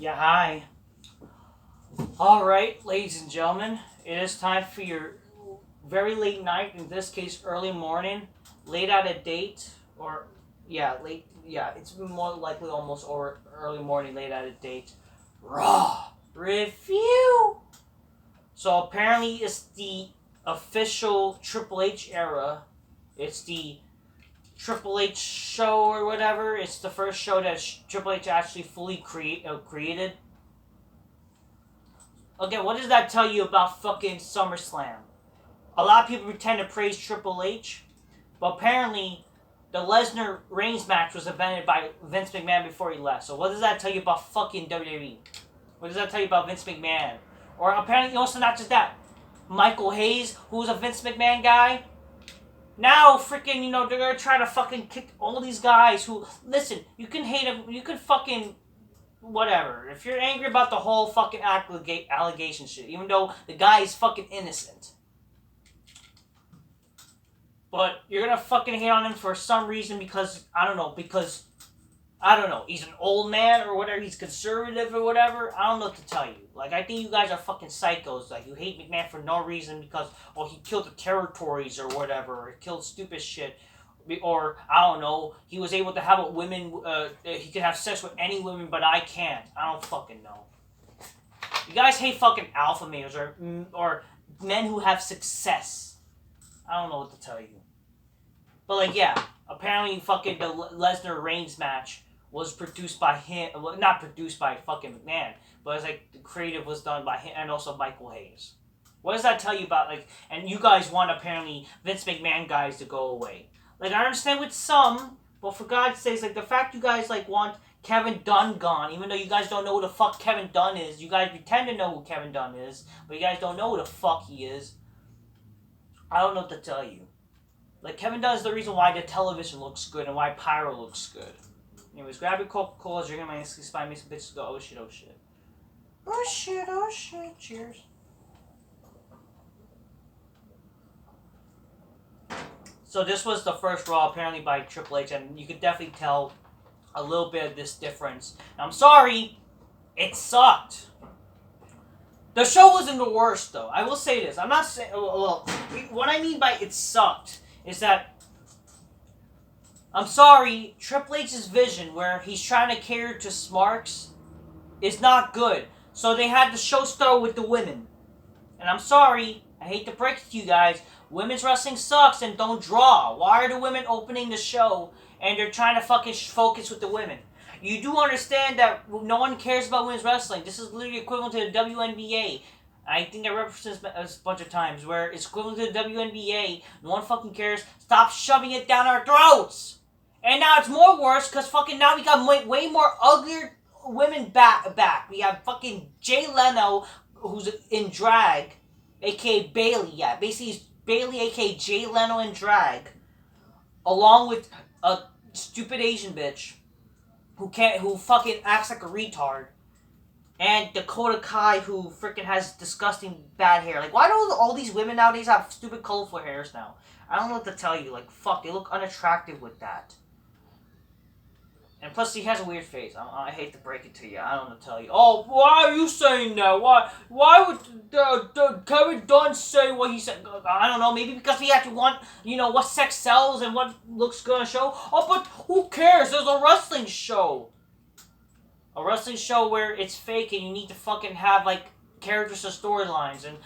Yeah, hi. Alright, ladies and gentlemen, it is time for your very late night, in this case, early morning, late out of date, or, it's more likely almost or early morning, late out of date, Raw review! So apparently it's the official Triple H era. It's the Triple H show or whatever. It's the first show that Triple H actually fully created. Okay, what does that tell you about fucking Summerslam? A lot of people pretend to praise Triple H, but apparently the Lesnar Reigns match was invented by Vince McMahon before he left. So what does that tell you about fucking WWE? What does that tell you about Vince McMahon? Or apparently also not just that. Michael Hayes, who's a Vince McMahon guy, now freaking, they're gonna try to fucking kick all these guys who, listen, you can hate them, you can fucking whatever. If you're angry about the whole fucking allegation shit, even though the guy is fucking innocent. But you're gonna fucking hate on him for some reason because, I don't know, he's an old man or whatever, he's conservative or whatever. I don't know what to tell you. Like, I think you guys are fucking psychos. Like, you hate McMahon for no reason because, he killed the territories or whatever, or he killed stupid shit. Or, I don't know, he was able to have a women, he could have sex with any women, but I can't. I don't fucking know. You guys hate fucking alpha males or men who have success. I don't know what to tell you. But, like, yeah, apparently fucking the Lesnar Reigns match was produced by him, well, not produced by fucking McMahon, but it's like the creative was done by him and also Michael Hayes. What does that tell you about, like, and you guys want apparently Vince McMahon guys to go away? Like, I understand with some, but for God's sakes, like, the fact you guys, like, want Kevin Dunn gone, even though you guys don't know who the fuck Kevin Dunn is, you guys pretend to know who Kevin Dunn is, but you guys don't know who the fuck he is. I don't know what to tell you. Like, Kevin Dunn is the reason why the television looks good and why Pyro looks good. Anyways, grab your Coca-Cola, drink my Indys, spy me some bitches, go, oh shit, oh shit. Oh shit, oh shit, cheers. So this was the first Raw, apparently by Triple H, and you could definitely tell a little bit of this difference. And I'm sorry, it sucked. The show wasn't the worst, though. I will say this. I'm not saying... Well, what I mean by it sucked is that... I'm sorry, Triple H's vision, where he's trying to cater to smarks, is not good. So they had the show start with the women. And I'm sorry, I hate to break it to you guys, women's wrestling sucks and don't draw. Why are the women opening the show and they're trying to fucking focus with the women? You do understand that no one cares about women's wrestling. This is literally equivalent to the WNBA. I think I referenced this a bunch of times, where it's equivalent to the WNBA. No one fucking cares. Stop shoving it down our throats. And now it's more worse because fucking now we got way more uglier women back. We have fucking Jay Leno, who's in drag, aka Bayley. Yeah, basically he's Bayley, aka Jay Leno in drag, along with a stupid Asian bitch who fucking acts like a retard, and Dakota Kai, who freaking has disgusting bad hair. Like, why do all these women nowadays have stupid colorful hairs now? I don't know what to tell you. Like, fuck, they look unattractive with that. And plus, he has a weird face. I hate to break it to you. I don't know to tell you. Oh, why are you saying that? Why would Kevin Dunn say what he said? I don't know. Maybe because he actually want, what sex sells and what looks good on a show. Oh, but who cares? There's a wrestling show. A wrestling show where it's fake and you need to fucking have, like, characters and storylines. And,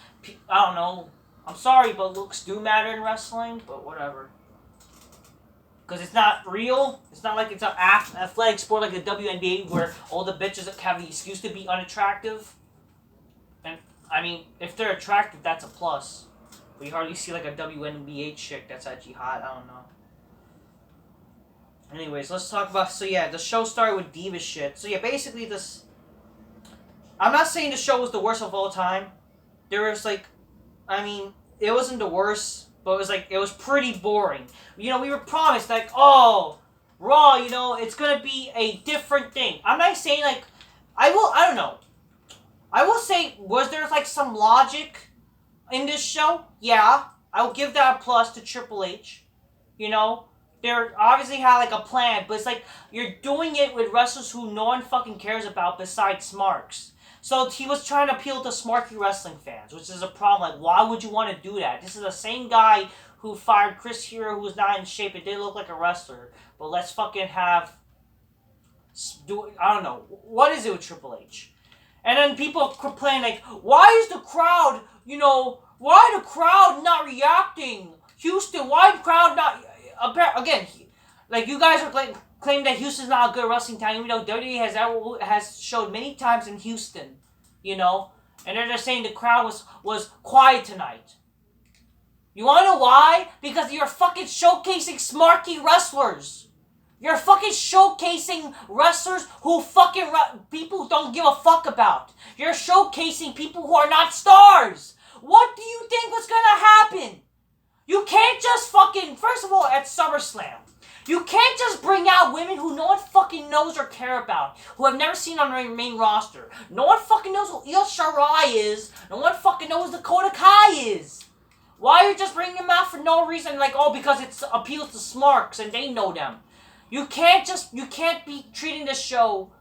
I don't know. I'm sorry, but looks do matter in wrestling. But whatever. Because it's not real. It's not like it's an athletic sport like the WNBA where all the bitches have the excuse to be unattractive. And, I mean, if they're attractive, that's a plus. We hardly see like a WNBA chick that's actually hot. I don't know. Anyways, let's talk about... So, yeah, the show started with diva shit. So, yeah, basically this... I'm not saying the show was the worst of all time. There was, like... I mean, it wasn't the worst... But it was like, it was pretty boring. We were promised, like, oh, Raw, it's going to be a different thing. I'm not saying, like, I don't know. I will say, was there, like, some logic in this show? Yeah. I'll give that a plus to Triple H. They're obviously had like a plan, but it's like you're doing it with wrestlers who no one fucking cares about besides Smarks. So he was trying to appeal to Smarky wrestling fans, which is a problem. Like, why would you want to do that? This is the same guy who fired Chris Hero, who was not in shape. It did look like a wrestler, but let's fucking have I don't know, what is it with Triple H? And then people complain like, why is the crowd, why the crowd not reacting? Houston, why the crowd not? Again, like you guys are claim that Houston's not a good wrestling town, even though WWE has showed many times in Houston, and they're just saying the crowd was quiet tonight. You want to know why? Because you're fucking showcasing smarky wrestlers. You're fucking showcasing wrestlers who people don't give a fuck about. You're showcasing people who are not stars. What do you think was gonna happen? You can't just first of all, at SummerSlam, you can't just bring out women who no one fucking knows or care about, who have never seen on the main roster. No one fucking knows who Io Shirai is. No one fucking knows who Dakota Kai is. Why are you just bringing them out for no reason? Like, because it appeals to smarks and they know them. You can't be treating this show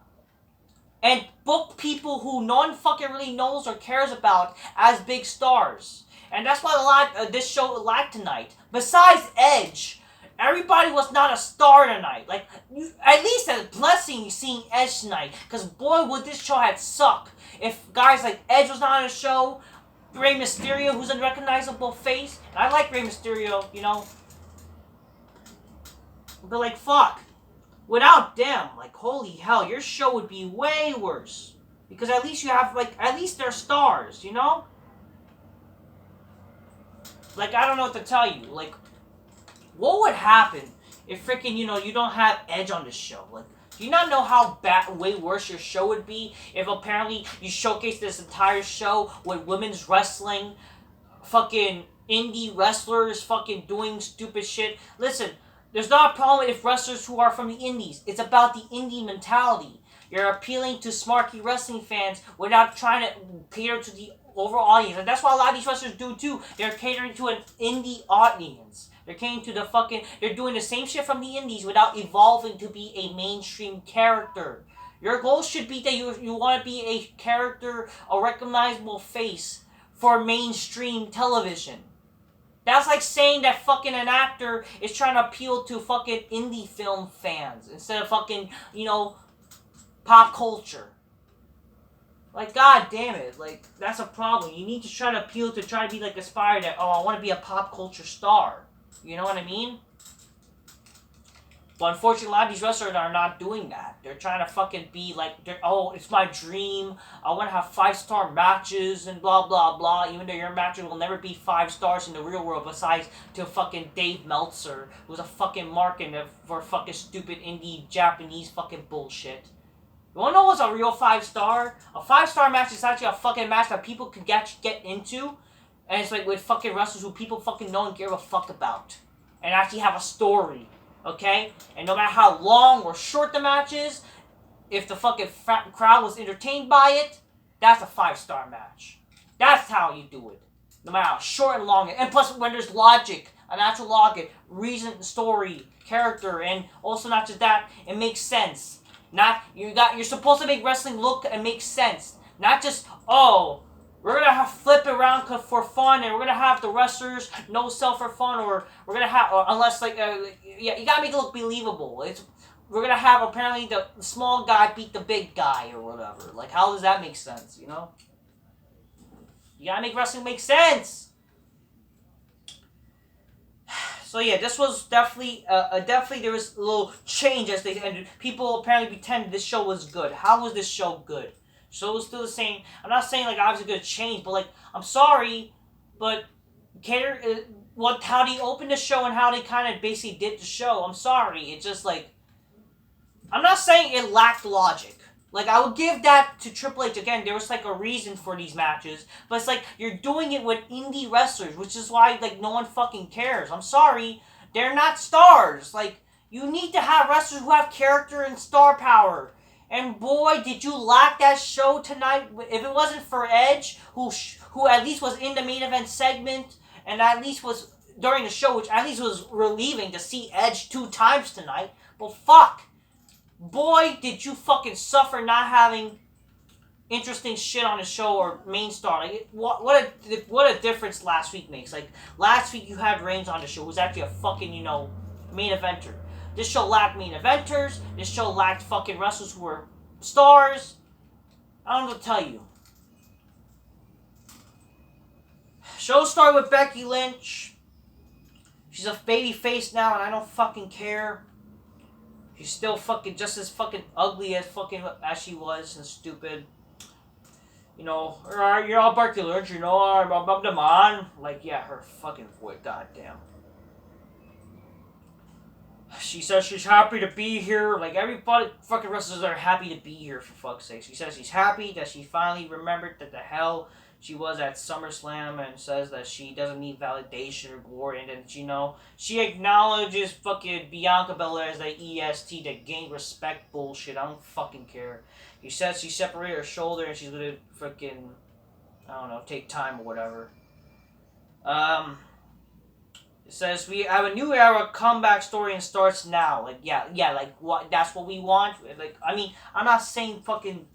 and book people who no one fucking really knows or cares about as big stars. And that's why this show lacked tonight. Besides Edge, everybody was not a star tonight. Like, at least a blessing seeing Edge tonight. Because boy, would this show had sucked if guys like Edge was not on the show, Rey Mysterio, who's a recognizable face. And I like Rey Mysterio, But like, fuck. Without them, like, holy hell, your show would be way worse. Because at least you have, at least they're stars, Like, I don't know what to tell you. Like, what would happen if freaking, you don't have Edge on this show? Like, do you not know how way worse your show would be if apparently you showcase this entire show with women's wrestling, fucking indie wrestlers fucking doing stupid shit? Listen, there's not a problem if wrestlers who are from the indies. It's about the indie mentality. You're appealing to smarky wrestling fans without trying to cater to the overall audience. And that's what a lot of these wrestlers do too. They're catering to an indie audience. They're catering to they're doing the same shit from the indies without evolving to be a mainstream character. Your goal should be that you want to be a character, a recognizable face for mainstream television. That's like saying that fucking an actor is trying to appeal to fucking indie film fans instead of fucking, pop culture. Like, god damn it. Like, that's a problem. You need to try to appeal to try to be like aspire that, I want to be a pop culture star. You know what I mean? But unfortunately, a lot of these wrestlers are not doing that. They're trying to fucking be like, it's my dream. I want to have 5-star matches and blah, blah, blah. Even though your matches will never be 5 stars in the real world besides to fucking Dave Meltzer, who's a fucking market for fucking stupid indie Japanese fucking bullshit. You wanna know what's a real 5-star? A 5-star match is actually a fucking match that people could get into. And it's like with fucking wrestlers who people fucking know and give a fuck about. And actually have a story. Okay? And no matter how long or short the match is, if the fucking crowd was entertained by it, that's a 5-star match. That's how you do it. No matter how short and long. And plus, when there's logic, a natural logic, reason, story, character, and also not just that, it makes sense. You're supposed to make wrestling look and make sense. Not just, we're gonna flip it around for fun, and we're gonna have the wrestlers no sell for fun, or we're gonna have, unless you gotta make it look believable. We're gonna have apparently the small guy beat the big guy or whatever. Like, how does that make sense? You gotta make wrestling make sense. So yeah, this was definitely there was a little change as they ended. People apparently pretended this show was good. How was this show good? So it was still the same. I'm not saying like obviously going to change, but like I'm sorry, but how they opened the show and how they kind of basically did the show. I'm sorry. It's just like I'm not saying it lacked logic. Like, I would give that to Triple H. Again, there was, like, a reason for these matches. But it's like, you're doing it with indie wrestlers, which is why, like, no one fucking cares. I'm sorry. They're not stars. Like, you need to have wrestlers who have character and star power. And boy, did you lack that show tonight. If it wasn't for Edge, who at least was in the main event segment, and at least was during the show, which at least was relieving to see Edge 2 times tonight. But fuck. Boy, did you fucking suffer not having interesting shit on the show or main star. Like, what a difference last week makes. Like, last week you had Reigns on the show, who was actually a fucking, main eventer. This show lacked main eventers. This show lacked fucking wrestlers who were stars. I don't know what to tell you. Show started with Becky Lynch. She's a baby face now, and I don't fucking care. She's still fucking just as fucking ugly as she was and stupid. You're all Becky Lynch, I'm the man. Like, yeah, her fucking voice, goddamn. She says she's happy to be here. Like, everybody fucking wrestlers are happy to be here, for fuck's sake. She says she's happy that she finally remembered that the hell she was at Summerslam, and says that she doesn't need validation or glory. And then, she acknowledges fucking Bianca Belair as the EST to gain respect bullshit. I don't fucking care. She says she separated her shoulder and she's gonna freaking, take time or whatever. It says we have a new era comeback story and starts now. Like, yeah, like, what? That's what we want. Like, I mean, I'm not saying fucking,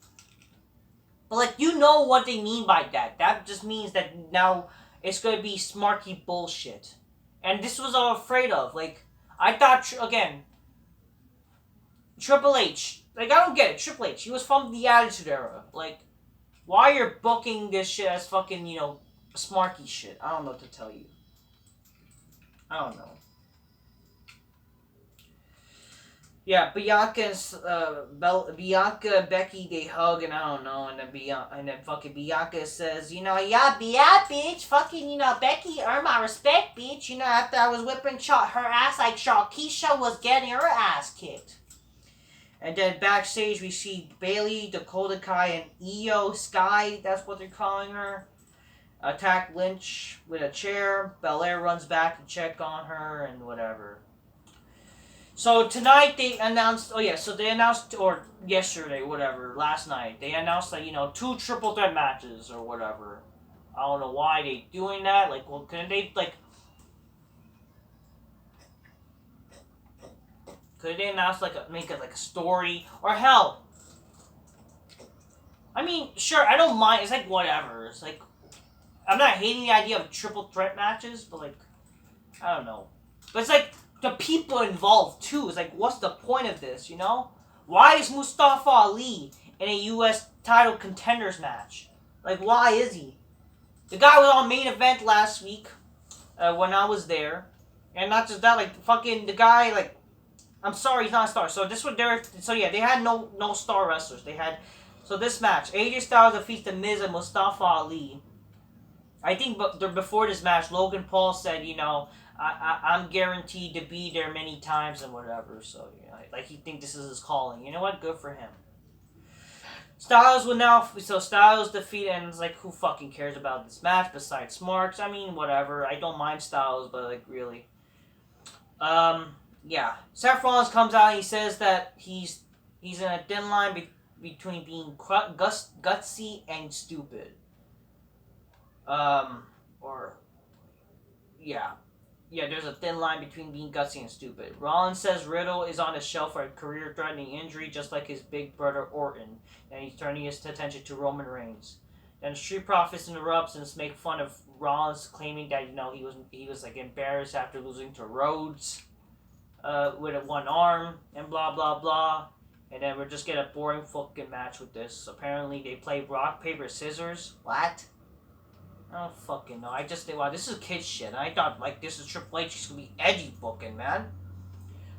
but like, what they mean by that. That just means that now it's gonna be Smarky bullshit, and this was all I'm afraid of. Like, I thought again, Triple H. Like, I don't get it. Triple H. He was from the Attitude Era. Like, why you're booking this shit as fucking, Smarky shit? I don't know what to tell you. I don't know. Yeah, Bianca and Becky, they hug, and I don't know, and then fucking Bianca says, yeah, bitch, fucking, Becky earned my respect, bitch, after I was whipping her ass like Keisha was getting her ass kicked. And then backstage, we see Bayley, Dakota Kai, and Io Sky, that's what they're calling her, attack Lynch with a chair. Belair runs back to check on her and whatever. So tonight they announced, or yesterday, whatever, last night, they announced that, 2 triple threat matches or whatever. I don't know why they doing that. Like, well, couldn't they, could they announce, make it, a story? Or hell, I mean, sure, I don't mind. It's whatever. It's I'm not hating the idea of triple threat matches, but, I don't know. But it's the people involved, too. It's what's the point of this, Why is Mustafa Ali in a U.S. title contenders match? Why is he? The guy was on main event last week, when I was there. And not just that, fucking the guy, I'm sorry, he's not a star. So this was they had no star wrestlers. They had, so this match, AJ Styles defeats The Miz and Mustafa Ali. I think before this match, Logan Paul said, I'm guaranteed to be there many times and whatever. So, he thinks this is his calling. You know what? Good for him. Styles defeated, and it's who fucking cares about this match besides Smarks? I mean, whatever. I don't mind Styles, but, really. Yeah. Seth Rollins comes out and he says that he's in a thin line between being gutsy and stupid. There's a thin line between being gutsy and stupid. Rollins says Riddle is on the shelf for a career-threatening injury, just like his big brother Orton, and he's turning his attention to Roman Reigns. Then Street Profits interrupts and make fun of Rollins, claiming that he was embarrassed after losing to Rhodes with one arm and blah blah blah. And then we'll just get a boring fucking match with this. Apparently they play rock paper scissors. What? I don't fucking know. I just think, wow, this is kid shit. And I thought, this is Triple H. He's gonna be edgy booking, man.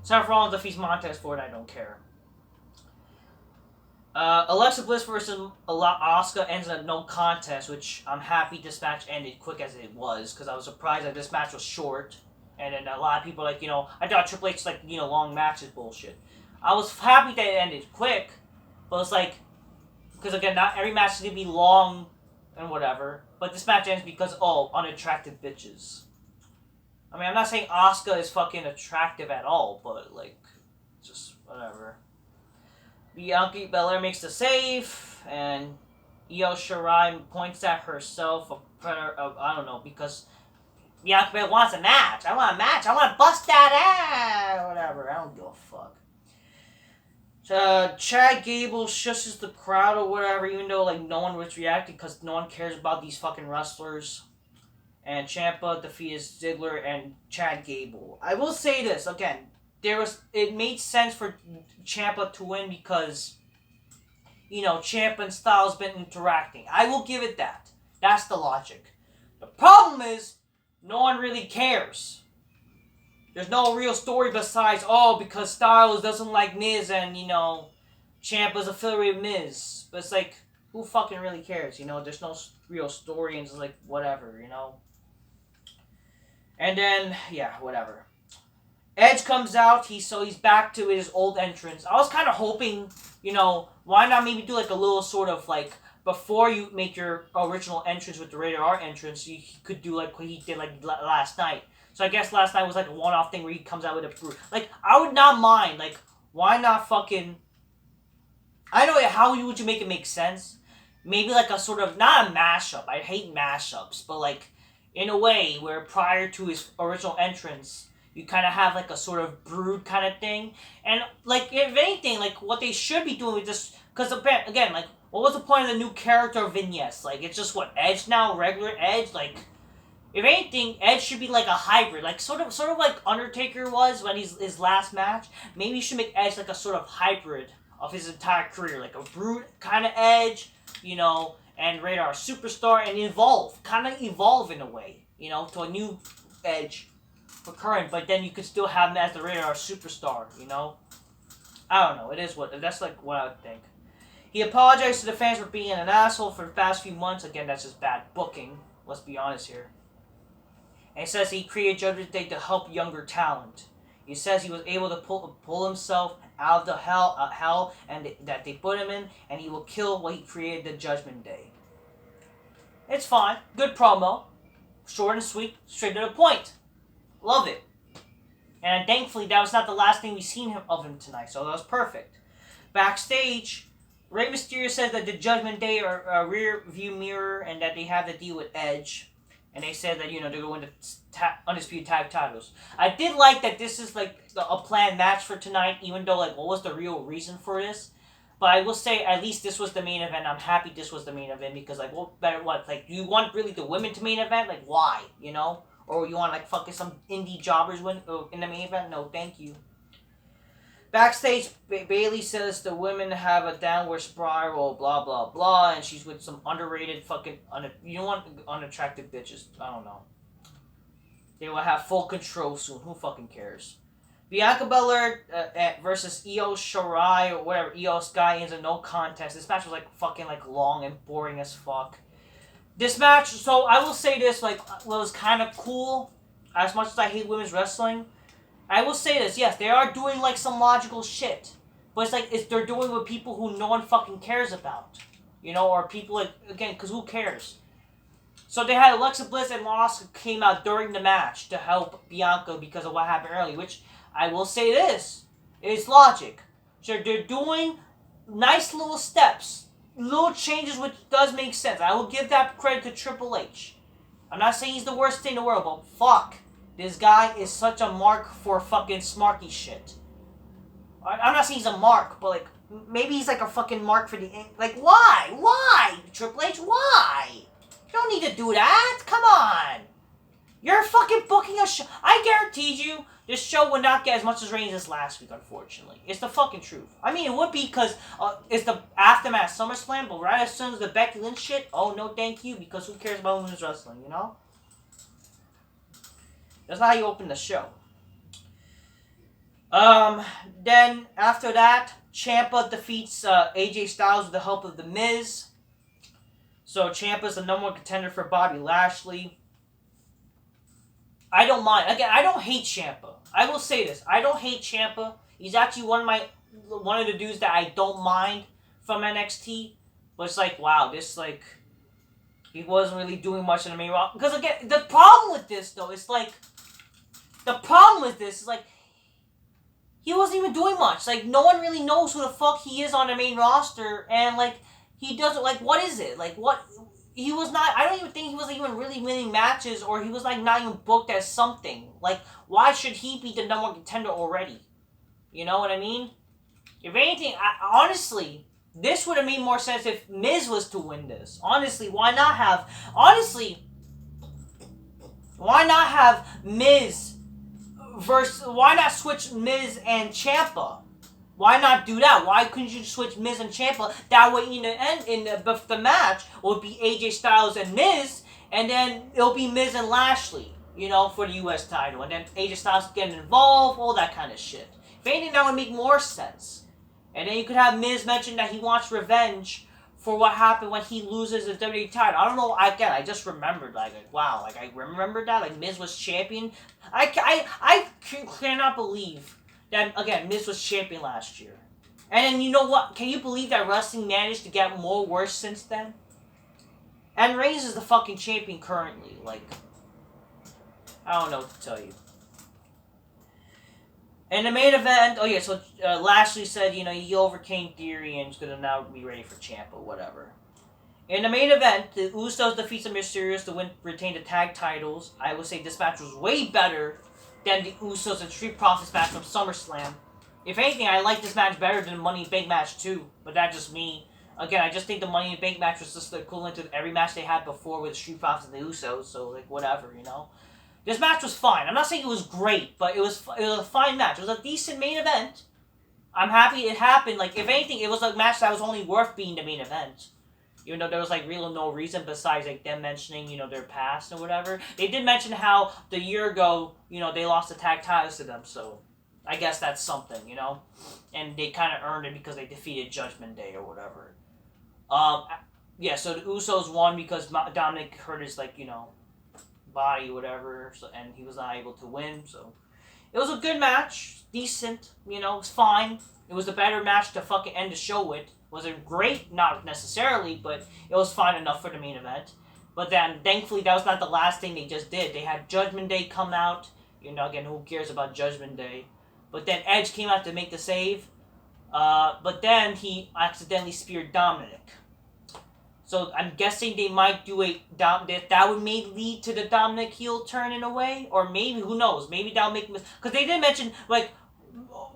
Seth Rollins defeats Montez Ford. I don't care. Alexa Bliss versus Asuka ends in a no contest, which I'm happy this match ended quick as it was, because I was surprised that this match was short. And then a lot of people I thought Triple H long matches bullshit. I was happy that it ended quick, but it's because again, not every match is gonna be long and whatever. But this match ends because, unattractive bitches. I mean, I'm not saying Asuka is fucking attractive at all, but, just whatever. Bianca Belair makes the save, and Io Shirai points at herself, I don't know, because Bianca wants a match. I want a match. I want to bust that ass. Whatever. I don't give a fuck. Chad Gable shushes the crowd or whatever, even though like no one was reacting because no one cares about these fucking wrestlers. And Champa defeated Ziggler and Chad Gable. I will say this again. It made sense for Champa to win because, Champa and Styles been interacting. I will give it that. That's the logic. The problem is, no one really cares. There's no real story besides, because Styles doesn't like Miz and, Ciampa's affiliated with Miz. But it's like, who fucking really cares, There's no real story and it's like, whatever, And then, whatever. Edge comes out, he's back to his old entrance. I was kind of hoping, why not maybe do like a little sort of like, before you make your original entrance with the Rated R entrance, you could do like what he did like last night. So I guess last night was like a one-off thing where he comes out with a brew. Like, I would not mind. Like, why not fucking... I don't know, how would you make it make sense? Maybe like a sort of, not a mashup. I hate mashups. But like, in a way where prior to his original entrance, you kind of have like a sort of brood kind of thing. And like, if anything, like what they should be doing with this... Because again, like, what was the point of the new character vignettes? Like, it's just what, Edge now? Regular Edge? Like... If anything, Edge should be like a hybrid, like sort of like Undertaker was when his last match. Maybe you should make Edge like a sort of hybrid of his entire career, like a brute kind of Edge, and Radar Superstar, and evolve in a way, to a new Edge for current. But then you could still have him as the Radar Superstar, I don't know. It is that's like what I would think. He apologized to the fans for being an asshole for the past few months. Again, that's just bad booking. Let's be honest here. And he says he created Judgment Day to help younger talent. He says he was able to pull himself out of the hell and that they put him in, and he will kill what he created the Judgment Day. It's fine. Good promo. Short and sweet, straight to the point. Love it. And thankfully, that was not the last thing we've seen of him tonight, so that was perfect. Backstage, Rey Mysterio says that the Judgment Day are a rear view mirror and that they have to deal with Edge. And they said that, they're going to win the Undisputed Tag Titles. I did like that this is, like, a planned match for tonight, even though, like, what was the real reason for this? But I will say, at least this was the main event. I'm happy this was the main event because, like, what better, what? Like, do you want really the women to main event? Like, why, Or you want, like, fucking some indie jobbers win in the main event? No, thank you. Backstage, Bayley says the women have a downward spiral, blah, blah, blah, and she's with some underrated fucking... you don't want unattractive bitches. I don't know. They will have full control soon. Who fucking cares? Bianca Belair versus Io Shirai or whatever. Io Sky ends in no contest. This match was, like, fucking, like, long and boring as fuck. This match, so I will say this, like, was kind of cool. As much as I hate women's wrestling... I will say this, yes, they are doing, like, some logical shit. But it's like, they're doing with people who no one fucking cares about. Or people, like, again, because who cares? So they had Alexa Bliss and Asuka came out during the match to help Bianca because of what happened early. Which, I will say this, it's logic. So they're doing nice little steps. Little changes which does make sense. I will give that credit to Triple H. I'm not saying he's the worst thing in the world, but fuck. This guy is such a mark for fucking Smarky shit. I'm not saying he's a mark, but like, maybe he's like a fucking mark for the... Like, why? Why? Triple H, why? You don't need to do that. Come on. You're fucking booking a show. I guarantee you, this show would not get as much as ratings as last week, unfortunately. It's the fucking truth. I mean, it would be because it's the aftermath Summerslam, but right as soon as the Becky Lynch shit, oh, no thank you, because who cares about women's wrestling, That's not how you open the show. Then, after that, Champa defeats AJ Styles with the help of The Miz. So, Ciampa's the number one contender for Bobby Lashley. I don't mind. Again, I don't hate Champa. I will say this. I don't hate Champa. He's actually one of the dudes that I don't mind from NXT. But it's like, wow, this, like... He wasn't really doing much in the main roster. Because, again, the problem with this, though, is like... The problem with this is, like, he wasn't even doing much. Like, no one really knows who the fuck he is on the main roster. And, like, he doesn't, like, what is it? Like, what? he was not. I don't even think he was even really winning matches, or he was like not even booked as something. Like, why should he be the number one contender already? You know what I mean? If anything, honestly, this would have made more sense if Miz was to win this. Honestly, why not have? Honestly, why not have Miz versus? Why not switch Miz and Champa? Why not do that? Why couldn't you switch Miz and Champa? That way, in the end, the match will be AJ Styles and Miz, and then it'll be Miz and Lashley, you know, for the U.S. title, and then AJ Styles getting involved, all that kind of shit. If anything, that would make more sense. And then you could have Miz mention that he wants revenge for what happened when he loses the WWE title. I don't know. Again, I just remembered, like wow, like I remembered that, like Miz was champion. I cannot believe that, again, Miz was champion last year. And then, you know what? Can you believe that wrestling managed to get more worse since then? And Reigns is the fucking champion currently. Like, I don't know what to tell you. In the main event, oh yeah, so Lashley said, you know, he overcame Theory and he's going to now be ready for Champa, whatever. In the main event, the Usos defeat the Mysterios to retain the tag titles. I would say this match was way better than the Usos and Street Profits match from SummerSlam. If anything, I like this match better than the Money in the Bank match too, but that's just me. Again, I just think the Money in the Bank match was just the equivalent to every match they had before with the Street Profits and the Usos, so like whatever, you know. This match was fine. I'm not saying it was great, but it was a fine match. It was a decent main event. I'm happy it happened. Like, if anything, it was a match that was only worth being the main event. Even though there was, like, really no reason besides, like, them mentioning, you know, their past or whatever. They did mention how the year ago, you know, they lost the tag titles to them, so I guess that's something, you know? And they kind of earned it because they defeated Judgment Day or whatever. Yeah, so the Usos won because Dominic hurt his, like, you know, body or whatever, so, and he was not able to win, so it was a good match, decent, you know, it was fine. It was a better match to fucking end the show with. Was it great? Not necessarily, but it was fine enough for the main event. But then, thankfully, that was not the last thing they just did. They had Judgment Day come out. You know, again, who cares about Judgment Day? But then Edge came out to make the save. But then he accidentally speared Dominic. So I'm guessing they might do that would maybe lead to the Dominic heel turn in a way, or maybe, who knows? Maybe that'll make, because they did mention, like,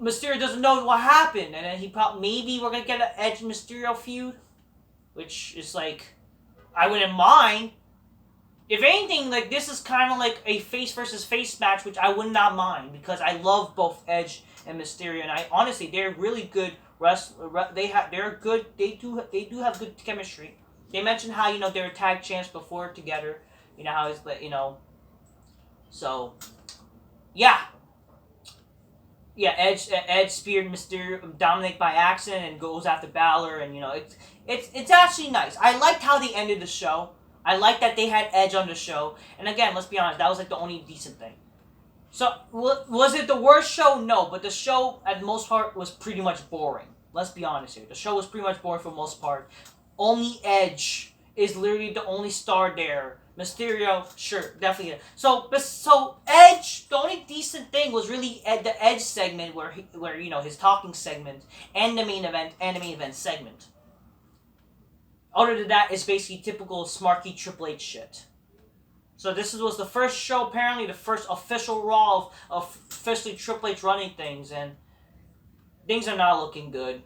Mysterio doesn't know what happened, and then maybe we're gonna get an Edge Mysterio feud, which is like, I wouldn't mind. If anything, like, this is kind of like a face versus face match, which I would not mind, because I love both Edge and Mysterio, and honestly, they're really good they're good. They do have good chemistry. They mentioned how, you know, they were tag champs before together. You know how it's, you know. So, yeah. Yeah, Edge speared Dominic by accident and goes after Balor, and you know it's actually nice. I liked how they ended the show. I liked that they had Edge on the show, and again, let's be honest, that was like the only decent thing. So was it the worst show? No, but the show at most part was pretty much boring. Let's be honest here. The show was pretty much boring for the most part. Only Edge is literally the only star there. Mysterio, sure, definitely. So Edge, the only decent thing was really the Edge segment where you know, his talking segment and the main event segment. Other than that, it's basically typical Smarky TripleH shit. So this was the first show, apparently the first official Raw of officially Triple H running things, and things are not looking good.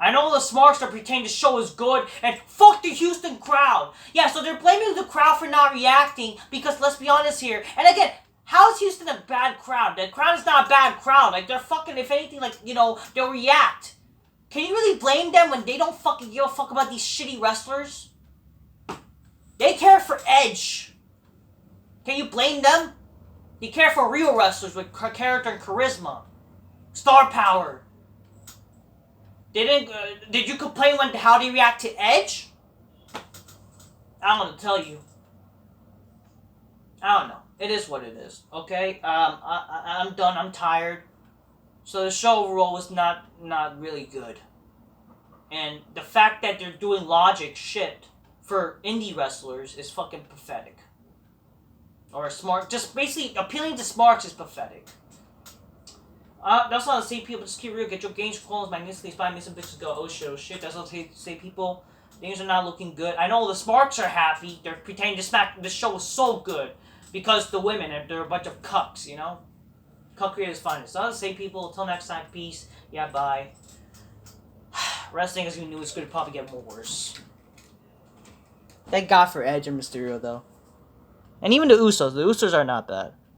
I know the Smarks are pretending the show is good, and fuck the Houston crowd. Yeah, so they're blaming the crowd for not reacting, because let's be honest here. And again, how is Houston a bad crowd? The crowd is not a bad crowd. Like, they're fucking, if anything, like, you know, they'll react. Can you really blame them when they don't fucking give a fuck about these shitty wrestlers? They care for Edge. Can you blame them? They care for real wrestlers with character and charisma. Star power. Did you complain how they react to Edge? I don't know what to tell you. I don't know. It is what it is. Okay? I'm done. I'm tired. So the show overall was not really good. And the fact that they're doing logic shit for indie wrestlers is fucking pathetic. Or smart. Just basically appealing to smarks is pathetic. That's all I say, people. Just keep real. Get your games clones magnificently inspired. Make some bitches go, oh shit, oh shit. That's all I say, people. Things are not looking good. I know the Smarks are happy. They're pretending to smack. The show was so good because the women, they're a bunch of cucks, you know? Cuckery is fun. So I'll say, people, until next time, peace. Yeah, bye. Wrestling, as we knew, is going to probably get more worse. Thank God for Edge and Mysterio, though. And even the Usos. The Usos are not bad.